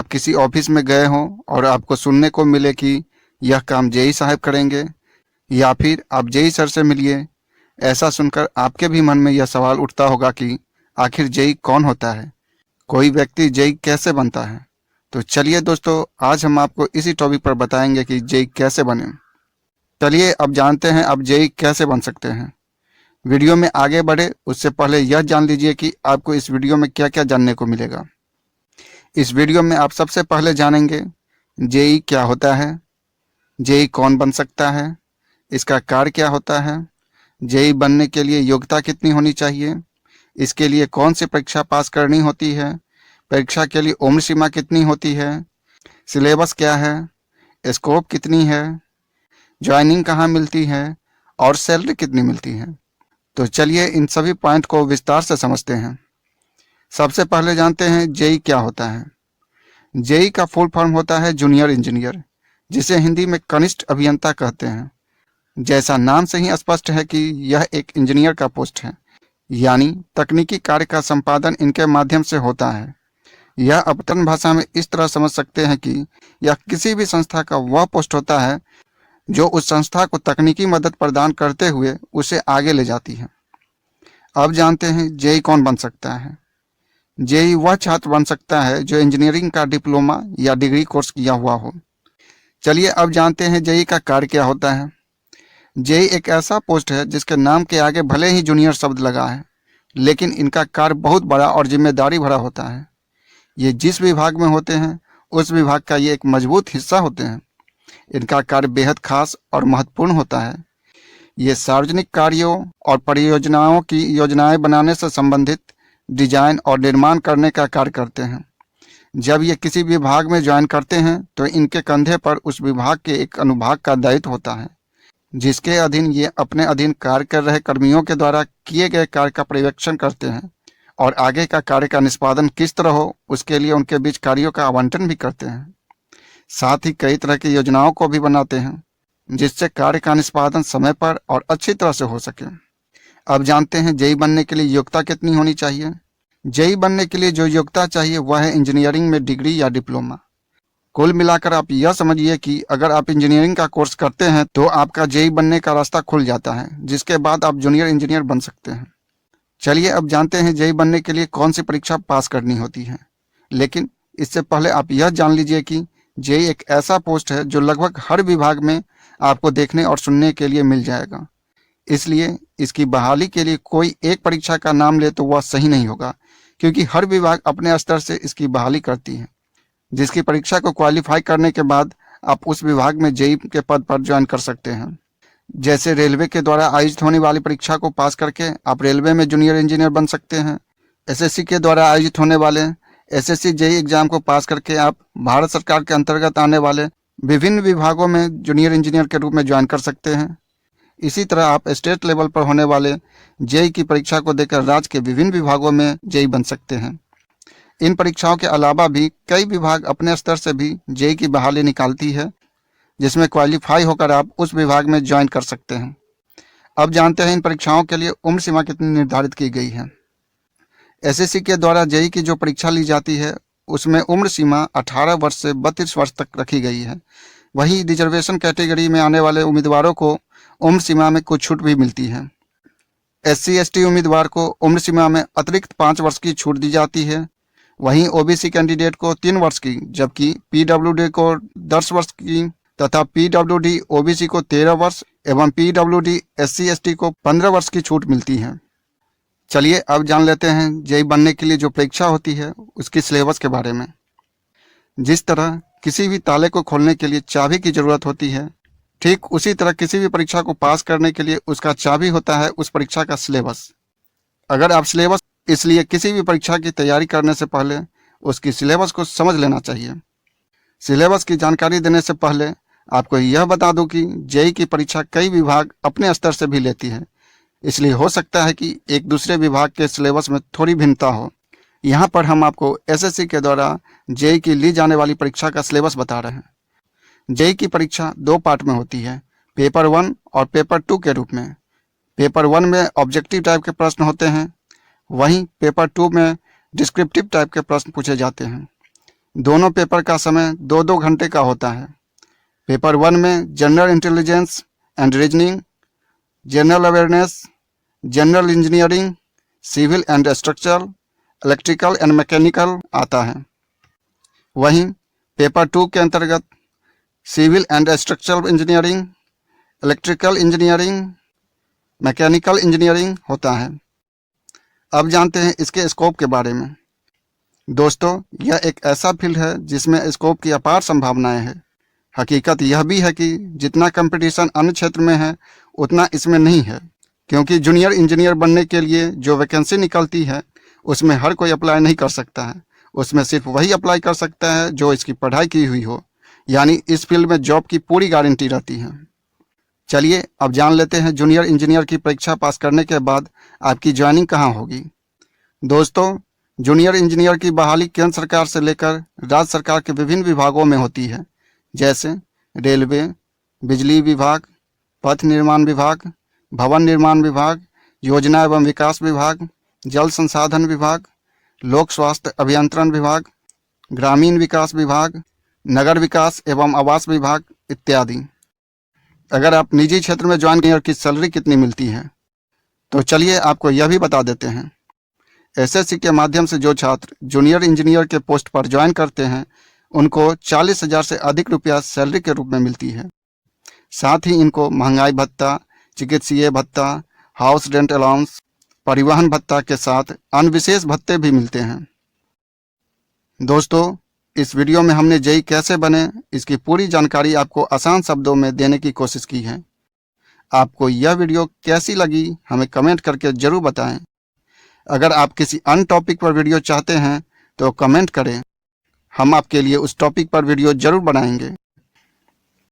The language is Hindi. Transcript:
आप किसी ऑफिस में गए हों और आपको सुनने को मिले कि यह काम जेई साहब करेंगे, या फिर आप जेई सर से मिलिए। ऐसा सुनकर आपके भी मन में यह सवाल उठता होगा कि आखिर जेई कौन होता है, कोई व्यक्ति जेई कैसे बनता है। तो चलिए दोस्तों, आज हम आपको इसी टॉपिक पर बताएंगे कि जेई कैसे बने। चलिए अब जानते हैं आप जेई कैसे बन सकते हैं। वीडियो में आगे बढ़े उससे पहले यह जान लीजिए कि आपको इस वीडियो में क्या क्या जानने को मिलेगा। इस वीडियो में आप सबसे पहले जानेंगे जेई क्या होता है, जेई कौन बन सकता है, इसका कार्य क्या होता है, जेई बनने के लिए योग्यता कितनी होनी चाहिए, इसके लिए कौन सी परीक्षा पास करनी होती है, परीक्षा के लिए उम्र सीमा कितनी होती है, सिलेबस क्या है, स्कोप कितनी है, ज्वाइनिंग कहाँ मिलती है और सैलरी कितनी मिलती है। तो चलिए इन सभी पॉइंट को विस्तार से समझते हैं। सबसे पहले जानते हैं जेई क्या होता है। जेई का फुल फॉर्म होता है जूनियर इंजीनियर, जिसे हिंदी में कनिष्ठ अभियंता कहते हैं। जैसा नाम से ही स्पष्ट है कि यह एक इंजीनियर का पोस्ट है, यानी तकनीकी कार्य का संपादन इनके माध्यम से होता है। यह अपतन भाषा में इस तरह समझ सकते हैं कि यह किसी भी संस्था का वह पोस्ट होता है जो उस संस्था को तकनीकी मदद प्रदान करते हुए उसे आगे ले जाती है। अब जानते हैं जेई कौन बन सकता है। जेई वह छात्र बन सकता है जो इंजीनियरिंग का डिप्लोमा या डिग्री कोर्स किया हुआ हो। चलिए अब जानते हैं जेई का कार्य क्या होता है। जेई एक ऐसा पोस्ट है जिसके नाम के आगे भले ही जूनियर शब्द लगा है, लेकिन इनका कार्य बहुत बड़ा और जिम्मेदारी भरा होता है। ये जिस विभाग में होते हैं उस विभाग का ये एक मजबूत हिस्सा होते हैं। इनका कार्य बेहद खास और महत्वपूर्ण होता है। ये सार्वजनिक कार्यों और परियोजनाओं की योजनाएं बनाने से संबंधित डिजाइन और निर्माण करने का कार्य करते हैं। जब ये किसी विभाग में ज्वाइन करते हैं तो इनके कंधे पर उस विभाग के एक अनुभाग का दायित्व होता है, जिसके अधीन ये अपने अधीन कार्य कर रहे कर्मियों के द्वारा किए गए कार्य का पर्यवेक्षण करते हैं और आगे का कार्य का निष्पादन किस तरह हो उसके लिए उनके बीच कार्यों का आवंटन भी करते हैं। साथ ही कई तरह की योजनाओं को भी बनाते हैं जिससे कार्य का निष्पादन समय पर और अच्छी तरह से हो सके। अब जानते हैं जेई बनने के लिए योग्यता कितनी होनी चाहिए। जेई बनने के लिए जो योग्यता चाहिए वह है इंजीनियरिंग में डिग्री या डिप्लोमा। कुल मिलाकर आप यह समझिए कि अगर आप इंजीनियरिंग का कोर्स करते हैं तो आपका जेई बनने का रास्ता खुल जाता है, जिसके बाद आप जूनियर इंजीनियर बन सकते हैं। चलिए अब जानते हैं जेई बनने के लिए कौन सी परीक्षा पास करनी होती है। लेकिन इससे पहले आप यह जान लीजिए कि जेई एक ऐसा पोस्ट है जो लगभग हर विभाग में आपको देखने और सुनने के लिए मिल जाएगा। इसलिए इसकी बहाली के लिए कोई एक परीक्षा का नाम ले तो वह सही नहीं होगा, क्योंकि हर विभाग अपने स्तर से इसकी बहाली करती है, जिसकी परीक्षा को क्वालिफाई करने के बाद आप उस विभाग में जेई के पद पर ज्वाइन कर सकते हैं। जैसे रेलवे के द्वारा आयोजित होने वाली परीक्षा को पास करके आप रेलवे में जूनियर इंजीनियर बन सकते हैं। एसएससी के द्वारा आयोजित होने वाले एसएससी जेई एग्जाम को पास करके आप भारत सरकार के अंतर्गत आने वाले विभिन्न विभागों में जूनियर इंजीनियर के रूप में ज्वाइन कर सकते हैं। इसी तरह आप स्टेट लेवल पर होने वाले जेई की परीक्षा को देकर राज्य के विभिन्न विभागों में जेई बन सकते हैं। इन परीक्षाओं के अलावा भी कई विभाग अपने स्तर से भी जेई की बहाली निकालती है, जिसमें क्वालिफाई होकर आप उस विभाग में ज्वाइन कर सकते हैं। अब जानते हैं इन परीक्षाओं के लिए उम्र सीमा कितनी निर्धारित की गई है। एसएससी के द्वारा जेई की जो परीक्षा ली जाती है उसमें उम्र सीमा 18 वर्ष से 32 वर्ष तक रखी गई है। वहीं रिजर्वेशन कैटेगरी में आने वाले उम्मीदवारों को उम्र सीमा में कुछ छूट भी मिलती है। एससी एसटी उम्मीदवार को उम्र सीमा में अतिरिक्त 5 वर्ष की छूट दी जाती है। वहीं ओबीसी कैंडिडेट को 3 वर्ष की, जबकि पीडब्ल्यूडी को 10 वर्ष की तथा पीडब्ल्यूडी ओबीसी को 13 वर्ष एवं पीडब्ल्यूडी एससी एसटी को 15 वर्ष की छूट मिलती है। चलिए अब जान लेते हैं जेई बनने के लिए जो परीक्षा होती है उसकी सिलेबस के बारे में। जिस तरह किसी भी ताले को खोलने के लिए चाबी की जरूरत होती है, ठीक उसी तरह किसी भी परीक्षा को पास करने के लिए उसका चाबी होता है उस परीक्षा का सिलेबस। अगर आप सिलेबस इसलिए किसी भी परीक्षा की तैयारी करने से पहले उसकी सिलेबस को समझ लेना चाहिए। सिलेबस की जानकारी देने से पहले आपको यह बता दूं कि जेई की परीक्षा कई विभाग अपने स्तर से भी लेती है, इसलिए हो सकता है कि एक दूसरे विभाग के सिलेबस में थोड़ी भिन्नता हो। यहाँ पर हम आपको एसएससी के द्वारा जेई की ली जाने वाली परीक्षा का सिलेबस बता रहे हैं। जेई की परीक्षा 2 पार्ट में होती है, पेपर 1 और पेपर 2 के रूप में। पेपर 1 में ऑब्जेक्टिव टाइप के प्रश्न होते हैं, वहीं पेपर 2 में डिस्क्रिप्टिव टाइप के प्रश्न पूछे जाते हैं। दोनों पेपर का समय 2-2 घंटे का होता है। पेपर 1 में general intelligence and reasoning, general awareness, general engineering, civil and structural, electrical and mechanical आता है। वहीं पेपर 2 के अंतर्गत civil and structural engineering, electrical engineering, mechanical engineering होता है। अब जानते हैं इसके स्कोप के बारे में। दोस्तों, यह एक ऐसा फील्ड है जिसमें स्कोप की अपार संभावनाएं हैं। हकीकत यह भी है कि जितना कंपटीशन अन्य क्षेत्र में है उतना इसमें नहीं है, क्योंकि जूनियर इंजीनियर बनने के लिए जो वैकेंसी निकलती है उसमें हर कोई अप्लाई नहीं कर सकता है। उसमें सिर्फ वही अप्लाई कर सकता है जो इसकी पढ़ाई की हुई हो, यानी इस फील्ड में जॉब की पूरी गारंटी रहती है। चलिए अब जान लेते हैं जूनियर इंजीनियर की परीक्षा पास करने के बाद आपकी ज्वाइनिंग कहाँ होगी। दोस्तों, जूनियर इंजीनियर की बहाली केंद्र सरकार से लेकर राज्य सरकार के विभिन्न विभागों में होती है, जैसे रेलवे, बिजली विभाग, पथ निर्माण विभाग, भवन निर्माण विभाग, योजना एवं विकास विभाग, जल संसाधन विभाग, लोक स्वास्थ्य अभियंत्रण विभाग, ग्रामीण विकास विभाग, नगर विकास एवं आवास विभाग इत्यादि। अगर आप निजी क्षेत्र में ज्वाइन इंजीनियर की सैलरी कितनी मिलती है, तो चलिए आपको यह भी बता देते हैं। एसएससी के माध्यम से जो छात्र जूनियर इंजीनियर के पोस्ट पर ज्वाइन करते हैं उनको 40,000 से अधिक रुपया सैलरी के रूप में मिलती है। साथ ही इनको महंगाई भत्ता, चिकित्सीय भत्ता, हाउस रेंट अलाउंस, परिवहन भत्ता के साथ अन्य विशेष भत्ते भी मिलते हैं। दोस्तों, इस वीडियो में हमने जेईई कैसे बने इसकी पूरी जानकारी आपको आसान शब्दों में देने की कोशिश की है। आपको यह वीडियो कैसी लगी हमें कमेंट करके ज़रूर बताएं। अगर आप किसी अन्य टॉपिक पर वीडियो चाहते हैं तो कमेंट करें, हम आपके लिए उस टॉपिक पर वीडियो ज़रूर बनाएंगे।